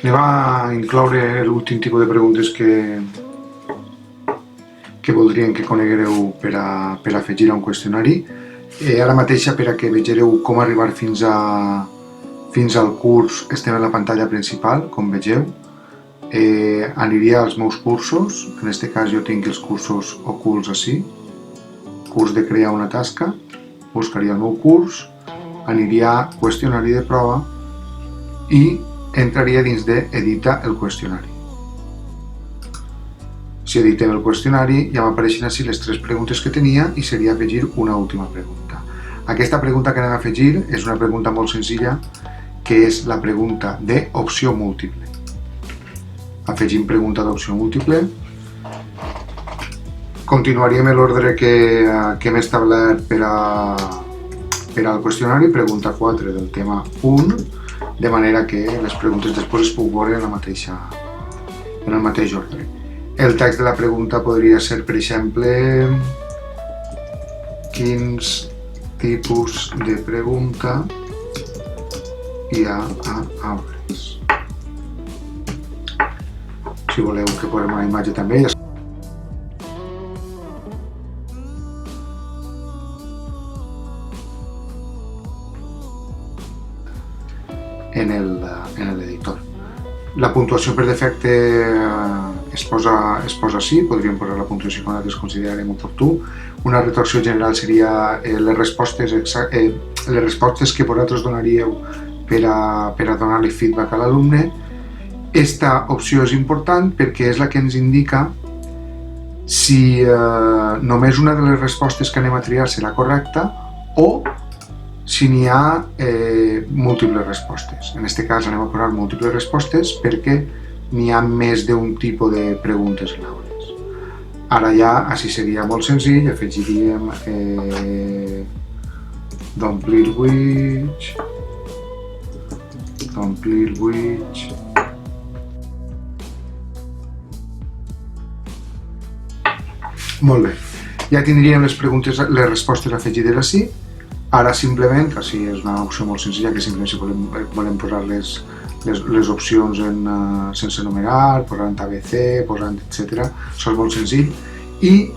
Anem a incloure l'últim tipus de preguntes que voldrien que coneguereu per a afegir a un qüestionari. Ara mateixa, per a que vegereu com arribar fins al curs, estem a la pantalla principal, com vegeu. Aniria als meus cursos, en aquest cas jo tinc els cursos ocults ací, curs de crear una tasca, buscaria el meu curs, aniria a qüestionari de prova i entraria dins d'editar el qüestionari. Si editem el qüestionari ja m'apareixen ací les 3 preguntes que tenia i seria afegir una última pregunta. Aquesta pregunta que anem a afegir és una pregunta molt senzilla, que és la pregunta d'opció múltiple. Afegim pregunta d'opció múltiple. Continuaríem l'ordre que hem establert per al qüestionari, pregunta 4 del tema 1, de manera que les preguntes després es puc veure en el mateix ordre. El text de la pregunta podria ser, per exemple, quins tipus de pregunta hi ha a arbres. Si voleu que posem una imatge també, en l'editor. La puntuació per defecte es posa ací, podríem posar la puntuació quan es considerarem oportú. Una retracció general seria les respostes que vosaltres donaríeu per a donar-li feedback a l'alumne. Aquesta opció és important perquè és la que ens indica si només una de les respostes que anem a triar serà correcta o si n'hi ha múltiples respostes. En aquest cas anem a posar múltiples respostes perquè n'hi ha més d'un tipus de preguntes globals. Ara ja, així seria molt senzill, afegiríem d'omplir which. Molt bé, ja tindríem les respostes afegides ací. Ara simplement, així és una opció molt senzilla, que simplement si volem posar les opcions sense numerar, posant ABC, posant etc. Això és molt senzill. I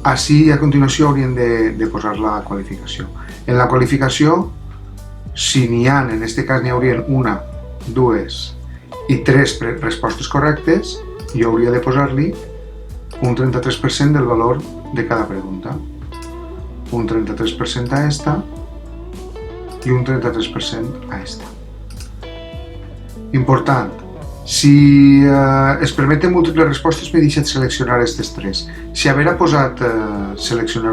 així a continuació hauríem de posar la qualificació. En la qualificació, si n'hi ha, en aquest cas n'hi haurien 1, 2 i 3 respostes correctes, jo hauria de posar-li un 33% del valor de cada pregunta. Un 33% a esta i un 33% a esta. Important, si es permeten múltiples respostes m'he deixat seleccionar aquestes 3. Si haver posat seleccionar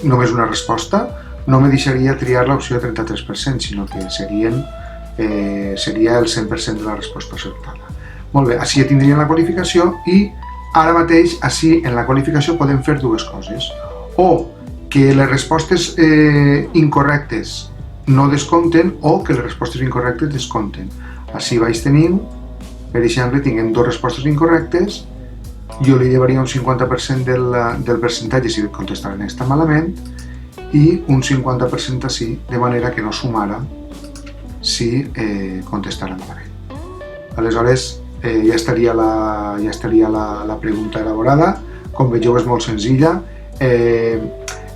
només una resposta, no me deixaria triar l'opció de 33%, sinó que seria el 100% de la resposta acertada. Molt bé, així ja tindríem la qualificació i ara mateix, així en la qualificació podem fer dues coses. O que les respostes incorrectes no descompten o que les respostes incorrectes descompten. Així vaig tenint, per exemple, tinguem 2 respostes incorrectes, jo li llevaria un 50% del percentatge si contestaren aquesta malament i un 50% així, de manera que no sumara si contestaren malament. Aleshores, ja estaria la pregunta elaborada. Com vegeu, és molt senzilla.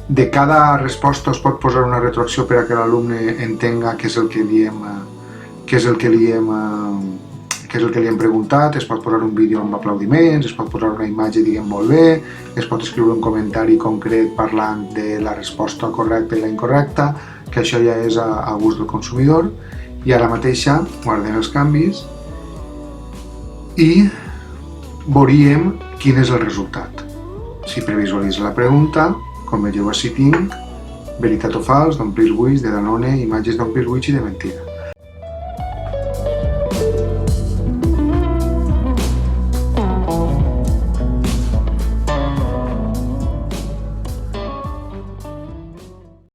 De cada resposta es pot posar una retroacció per a que l'alumne entenga què és el que li hem preguntat. Es pot posar un vídeo amb aplaudiments, es pot posar una imatge dient molt bé, es pot escriure un comentari concret parlant de la resposta correcta i la incorrecta, que això ja és a gust del consumidor. I ara mateixa guardem els canvis i veuríem quin és el resultat. Si previsualitza la pregunta, com veieu així tinc veritat o fals, d'omplir buits, de Danone, imatges d'omplir buits i de mentida.